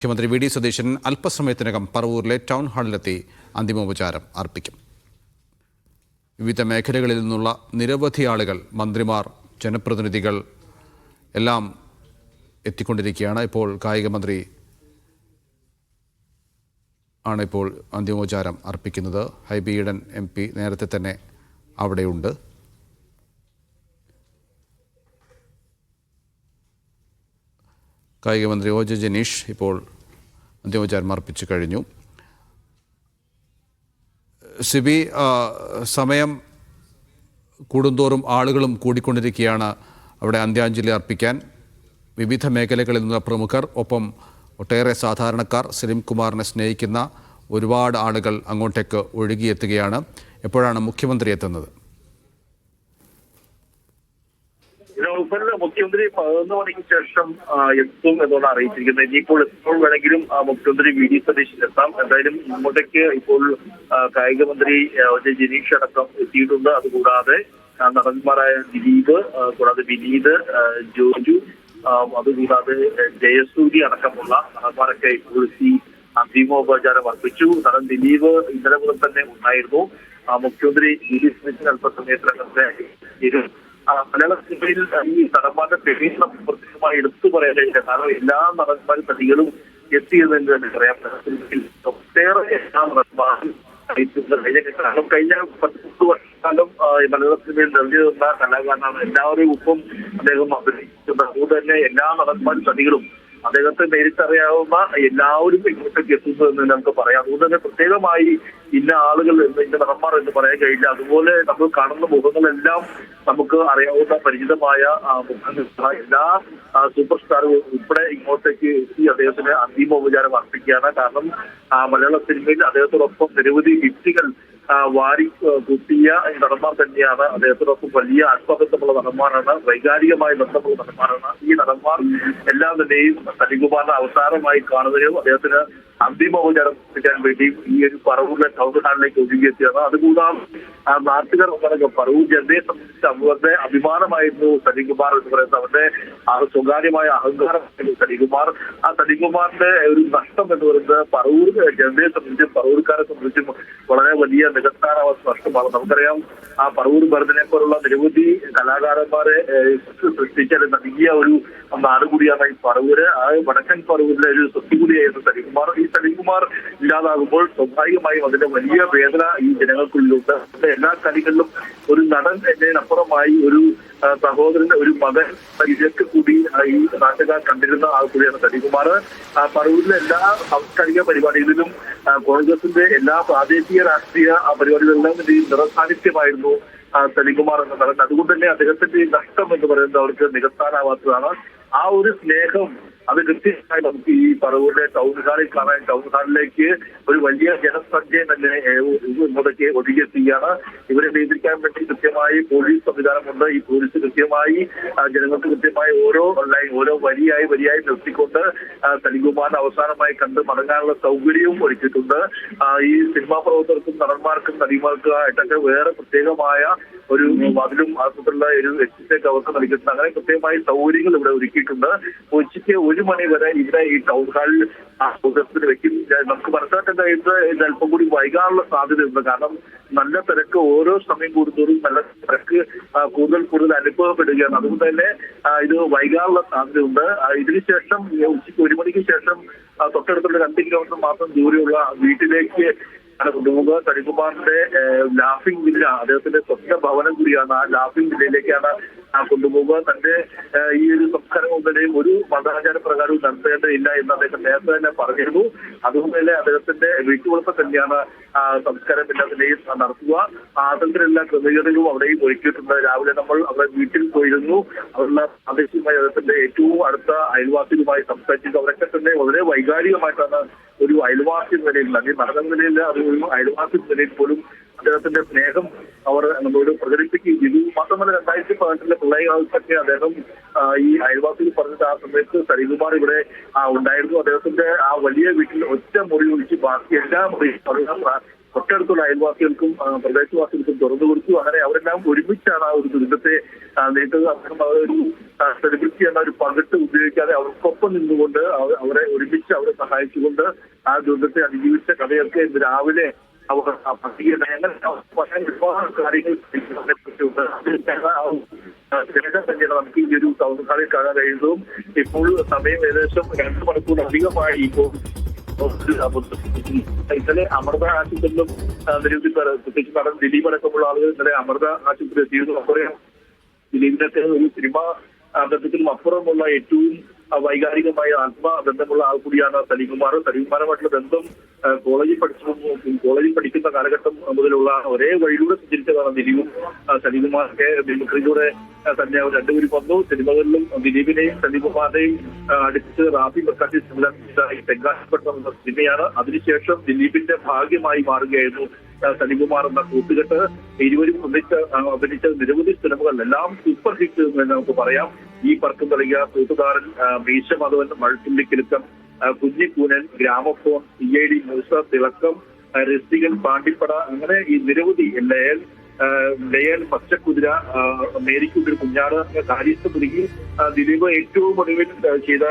മുഖ്യമന്ത്രി V D Satheesan അല്പസമയത്തിനകം പറവൂരിലെ town ഹാളിലെത്തി അന്തിമോപചാരം അർപ്പിക്കും. വിവിധ മേഖലകളിൽ നിന്നുള്ള നിരവധി ആളുകൾ, മന്ത്രിമാർ, ജനപ്രതിനിധികൾ എല്ലാം എത്തിക്കൊണ്ടിരിക്കുകയാണ്. ഇപ്പോൾ കായിക മന്ത്രി ആണ് ഇപ്പോൾ അന്തിമോപചാരം അർപ്പിക്കുന്നത്. ഹൈബി ഈഡൻ MP നേരത്തെ തന്നെ അവിടെയുണ്ട്. കായിക മന്ത്രി OJ ജനീഷ് ഇപ്പോൾ അന്തിമോപചാരം അർപ്പിച്ചു കഴിഞ്ഞു. സിബി, സമയം കൂടുന്തോറും ആളുകളും കൂടിക്കൊണ്ടിരിക്കുകയാണ് അവിടെ അന്ത്യാഞ്ജലി അർപ്പിക്കാൻ. വിവിധ മേഖലകളിൽ നിന്നുള്ള പ്രമുഖർ, ഒപ്പം ഒട്ടേറെ സാധാരണക്കാർ, സലീം കുമാറിനെ സ്നേഹിക്കുന്ന ഒരുപാട് ആളുകൾ അങ്ങോട്ടേക്ക് ഒഴുകിയെത്തുകയാണ്. എപ്പോഴാണ് മുഖ്യമന്ത്രി എത്തുന്നത്? മുഖ്യമന്ത്രി 11 മണിക്ക് ശേഷം എത്തും എന്നാണ് അറിയിച്ചിരിക്കുന്നത്. ഇനിയിപ്പോൾ എപ്പോൾ വേണമെങ്കിലും മുഖ്യമന്ത്രി വി ഡി സതീശൻ എത്താം. എന്തായാലും ഇങ്ങോട്ടേക്ക് ഇപ്പോൾ കായിക മന്ത്രി OJ ജനീഷ് അടക്കം എത്തിയിട്ടുണ്ട്. അതുകൂടാതെ നടന്മാരായ ദിലീപ്, കൂടാതെ വിനീത്, ജോജു, അതുകൂടാതെ ജയസൂര്യ അടക്കമുള്ള നടന്മാരൊക്കെ ഇപ്പോൾ ഈ അന്തിമോപചാരം അർപ്പിച്ചു. നടൻ ദിലീപ് ഇന്നലെ മുതൽ തന്നെ ഉണ്ടായിരുന്നു. മുഖ്യമന്ത്രി വി ഡി സതീശൻ അല്പസമയത്തിനകത്ത് മലയാള സിനിമയിൽ ഈ നടന്മാരുടെ പേരിൽ നമുക്ക് പ്രത്യേകമായി എടുത്തു പറയാനായില്ല. കാരണം എല്ലാ നടന്മാരും നടികളും എത്തിയതെന്ന് തന്നെ പറയാം. ഒട്ടേറെ എല്ലാ നടന്മാരും കാരണം കഴിഞ്ഞ 10 വർഷക്കാലം മലയാള സിനിമയിൽ നിറഞ്ഞു നിന്ന കലാകാരനാണ്. എല്ലാവരെയും ഒപ്പം അദ്ദേഹം അഭിനയിച്ചിട്ടുണ്ട്. അതുകൊണ്ട് തന്നെ എല്ലാ നടന്മാരും നടികളും അദ്ദേഹത്തെ നേരിട്ടറിയാവുന്ന എല്ലാവരും ഇങ്ങോട്ടേക്ക് എത്തുന്നു എന്ന് നമുക്ക് പറയാം. അതുകൊണ്ട് തന്നെ പ്രത്യേകമായി ഇന്ന ആളുകൾ ഇന്ന നടന്മാർ എന്ന് പറയാൻ കഴിയില്ല. അതുപോലെ നമ്മൾ കാണുന്ന മുഖങ്ങളെല്ലാം നമുക്ക് അറിയാവുന്ന പരിചിതമായ മുഖങ്ങൾ, എല്ലാ സൂപ്പർ സ്റ്റാറുകളും ഉൾപ്പെടെ ഇങ്ങോട്ടേക്ക് എത്തി അദ്ദേഹത്തിന് അന്തിമോപചാരം അർപ്പിക്കുകയാണ്. കാരണം മലയാള സിനിമയിൽ അദ്ദേഹത്തോടൊപ്പം നിരവധി ഹിറ്റുകൾ വാരി കൂട്ടിയ നടന്മാർ തന്നെയാണ്. അദ്ദേഹത്തോടൊപ്പം വലിയ ആത്മബന്ധമുള്ള നടന്മാരാണ്, വൈകാരികമായ ബന്ധമുള്ള നടന്മാരാണ്. ഈ നടന്മാർ എല്ലാം തന്നെയും സലീംകുമാറിനെ അവസാനമായി കാണുകയും അദ്ദേഹത്തിന് അന്തിമോപചാരം അർപ്പിക്കാൻ വേണ്ടി ഈ ഒരു പറവൂരിലെ ടൗൺ ഹാളിലേക്ക് ഒഴുകിയെത്തിയാണ്. അതുകൂടാതെ നാട്ടുകാർ ഒന്നടങ്കം പറവൂർ ജനതയെ സംബന്ധിച്ച് അവരുടെ അഭിമാനമായിരുന്നു സലീംകുമാർ എന്ന് പറയുന്നത്. അവരുടെ സ്വകാര്യമായ അഹങ്കാരമായിരുന്നു സലീംകുമാർ. ആ സലീംകുമാറിന്റെ ഒരു നഷ്ടം എന്ന് പറയുന്നത് പറവൂർ ജനതയെ സംബന്ധിച്ചും പറവൂർക്കാരെ സംബന്ധിച്ചും വളരെ വലിയ നികത്താനാവാത്ത നഷ്ടമാണ്. നമുക്കറിയാം, ആ പറവൂർ ഭരതനെ പോലുള്ള നിരവധി കലാകാരന്മാരെ സൃഷ്ടിച്ച നൽകിയ ഒരു നാട് കൂടിയാണ് ഈ പറവൂര്. ആ വടക്കൻ പറവൂരിലെ ഒരു സ്വത്ത് കൂടിയായിരുന്നു സലീംകുമാർ. ഈ സലീംകുമാർ ഇല്ലാതാകുമ്പോൾ സ്വാഭാവികമായും അതിന്റെ വലിയ വേദന ഈ ജനങ്ങൾക്കുള്ളിലുണ്ട്. എല്ലാ കളികളിലും ഒരു നടൻ എന്നതിനപ്പുറമായി ഒരു സഹോദരൻ, ഒരു മകൻ, ഇതൊക്കെ കൂടി ഈ നാട്ടുകാർ കണ്ടിരുന്ന ആൾ കൂടിയാണ് സലീംകുമാർ. പറവൂരിലെ എല്ലാ സാംസ്കാരിക പരിപാടികളിലും കോൺഗ്രസിന്റെ എല്ലാ പ്രാദേശിക രാഷ്ട്രീയ പരിപാടികളിലെല്ലാം നിറസാന്നിധ്യമായിരുന്നു സലീംകുമാർ എന്ന നടൻ. അതുകൊണ്ട് തന്നെ അദ്ദേഹത്തിന്റെ നഷ്ടം എന്ന് പറയുന്നത് അവർക്ക് നികത്താനാവാത്തതാണ്. ആ ഒരു സ്നേഹം അത് കൃത്യമായി നമുക്ക് ഈ പറവൂരിലെ ടൗൺ ഹാളിൽ കാണാൻ, ടൗൺ ഹാളിലേക്ക് ഒരു വലിയ ജനസംഖ്യ തന്നെ ഇങ്ങോട്ടേക്ക് ഒഴുകിയെത്തുകയാണ്. ഇവരെ നിയന്ത്രിക്കാൻ വേണ്ടി കൃത്യമായി പോലീസ് സംവിധാനമുണ്ട്. ഈ പോലീസ് കൃത്യമായി ജനങ്ങൾക്ക് കൃത്യമായി ഓരോ വരിയായി നിർത്തിക്കൊണ്ട് സലീംകുമാറിനെ അവസാനമായി കണ്ട് മടങ്ങാനുള്ള സൗകര്യവും ഒരുക്കിയിട്ടുണ്ട്. ഈ സിനിമാ പ്രവർത്തകർക്കും നടന്മാർക്കും നടിമാർക്കും ആയിട്ടൊക്കെ വേറെ പ്രത്യേകമായ ഒരു മതിലും ആസൂത്രണ ഒരു എക്സിറ്റേക്ക് അവർക്ക് നൽകിയിട്ടുണ്ട്. അങ്ങനെ കൃത്യമായി സൗകര്യങ്ങൾ ഇവിടെ ഒരുക്കിയിട്ടുണ്ട്. ഉച്ചയ്ക്ക് 1 മണി വരെ ഇവിടെ ഈ ടൗൺ ഹാളിൽ പ്രദർശനത്തിന് വെക്കും. നമുക്ക് മനസ്സിലാക്കാൻ കഴിയുന്നത് ഇത് അല്പം കൂടി വൈകാനുള്ള സാധ്യതയുണ്ട്. കാരണം നല്ല തിരക്ക് ഓരോ സമയം കൂടുന്നതോറും നല്ല തിരക്ക് കൂടുതൽ അനുഭവപ്പെടുകയാണ്. അതുകൊണ്ട് തന്നെ ഇത് വൈകാനുള്ള സാധ്യതയുണ്ട്. ഇതിനുശേഷം ഉച്ചയ്ക്ക് 1 മണിക്ക് ശേഷം തൊട്ടടുത്തുള്ള 2 കിലോമീറ്റർ മാത്രം ദൂരെയുള്ള വീട്ടിലേക്ക് കൊണ്ടുപോകുക. സലീംകുമാറിന്റെ ലാഫിംഗ് വില്ല, അദ്ദേഹത്തിന്റെ സ്വപ്ന ഭവനം കൂടിയാണ്. ആ ലാഫിംഗ് വില്ലയിലേക്കാണ് കൊണ്ടുപോകുക. തന്റെ ഈ ഒരു സംസ്കാരം ഒന്നിനെയും ഒരു മതാചാര പ്രകാരവും നടത്തേണ്ടതില്ല എന്ന് അദ്ദേഹം നേരത്തെ തന്നെ പറഞ്ഞിരുന്നു. അതുകൊണ്ട് തന്നെ അദ്ദേഹത്തിന്റെ വീട്ടുവളപ്പ് തന്നെയാണ് സംസ്കാരം എല്ലാത്തിനെയും നടത്തുക. അതിന്റെ ക്രമീകരണങ്ങളും അവിടെയും ഒരുക്കിയിട്ടുണ്ട്. രാവിലെ നമ്മൾ അവിടെ വീട്ടിൽ പോയിരുന്നു. അവരുടെ പ്രാദേശികമായി അദ്ദേഹത്തിന്റെ ഏറ്റവും അടുത്ത അയൽവാസികളുമായി സംസാരിച്ചത് അവരൊക്കെ തന്നെ വളരെ വൈകാരികമായിട്ടാണ് ഒരു അയൽവാസി നിലയിൽ, അല്ലെങ്കിൽ നടന്ന നിലയിൽ, അത് ഒരു അയൽവാസി നിലയിൽ പോലും അദ്ദേഹത്തിന്റെ സ്നേഹം അവർ നമ്മളോട് പ്രകടിപ്പിക്കുകയും ചെയ്തു. മാത്രമല്ല 2018 ഉണ്ടായ കാലത്തൊക്കെ അദ്ദേഹം ഈ അയൽവാസികൾ പറഞ്ഞിട്ട് ആ സമയത്ത് സലികുമാർ ഇവിടെ ഉണ്ടായിരുന്നു. അദ്ദേഹത്തിന്റെ ആ വലിയ വീട്ടിൽ ഒറ്റ മുറി ഒഴിച്ച് ബാക്കി എല്ലാ മുറിയും തൊട്ടടുത്തുള്ള അയൽവാസികൾക്കും പ്രദേശവാസികൾക്കും തുറന്നു കൊടുത്തു. അങ്ങനെ അവരെല്ലാം ഒരുമിച്ചാണ് ആ ഒരു ദുരിതത്തെ നേരിട്ടത്. അദ്ദേഹം ഒരു സെലിബ്രിറ്റി എന്ന ഒരു പകിട്ട് ഉപയോഗിക്കാതെ അവർക്കൊപ്പം നിന്നുകൊണ്ട് അവരെ ഒരുമിച്ച് അവരെ സഹായിച്ചുകൊണ്ട് ആ ദുരിതത്തെ അതിജീവിച്ച കഥയൊക്കെ ഇന്ന് രാവിലെ അവർ പട്ടികയുണ്ട്. അങ്ങനെ പറയാൻ ഒരുപാട് കാര്യങ്ങൾ തന്നെയാണ് നമുക്ക് ഈ ഒരു സൗഹൃദങ്ങളിൽ കാണാൻ കഴിയുന്നതും. ഇപ്പോൾ സമയം ഏകദേശം 2 മണിക്കൂറിലധികമായി ഇപ്പോൾ ഇന്നലെ അമൃത ആശുപത്രിയിലും നിരവധി പേർ പ്രത്യേകിച്ച് നടൻ ദിലീപ് അടക്കമുള്ള ആളുകൾ ഇന്നലെ അമൃത ആശുപത്രി എത്തിയിരുന്നു. നമുക്കറിയാം ദിലീപിനൊക്കെ ഒരു സിനിമ ബന്ധത്തിലും അപ്പുറമുള്ള ഏറ്റവും വൈകാരികമായ ആത്മബന്ധമുള്ള ആൾ കൂടിയാണ് സലികുമാർ. സലികുമാറുമായിട്ടുള്ള ബന്ധം കോളേജിൽ പഠിക്കുന്ന കാലഘട്ടം മുതലുള്ള ഒരേ വഴിയിലൂടെ സഞ്ചരിച്ചതാണ് ദിലീപും സലികുമാറൊക്കെ. മിമിക്രിയിലൂടെ തന്നെ അവർ രണ്ടുപേരും വന്നു. സിനിമകളിലും ദിലീപിനെയും സലികുമാറിനെയും അടുത്ത് റാഫി ബക്കാറ്റി തെങ്കാശപ്പെട്ട സിനിമയാണ്. അതിനുശേഷം ദിലീപിന്റെ ഭാഗ്യമായി മാറുകയായിരുന്നു സലികുമാർ എന്ന കൂട്ടുകെട്ട്. ഇരുവരും അഭിനയിച്ച നിരവധി സിനിമകളിലെല്ലാം സൂപ്പർ ഹിറ്റ് എന്ന് നമുക്ക് പറയാം. ഈ പറക്കം കളിക, കൂട്ടുകാരൻ, മീശമാധവൻ, മഴത്തുള്ളിക്കിലുക്കം, കുഞ്ഞിക്കൂനൻ, ഗ്രാമഫോൺ, CID മൂസ, തിളക്കം, രസികൻ, പാണ്ടിപ്പട, അങ്ങനെ ഈ നിരവധി ലയൻ, പച്ചക്കുതിര, മേരിക്കുട്ടൊരു കുഞ്ഞാട്, കാര്യസ്ഥ തുടങ്ങി ദിലീപ് ഏറ്റവും ഒടുവിൽ ചെയ്ത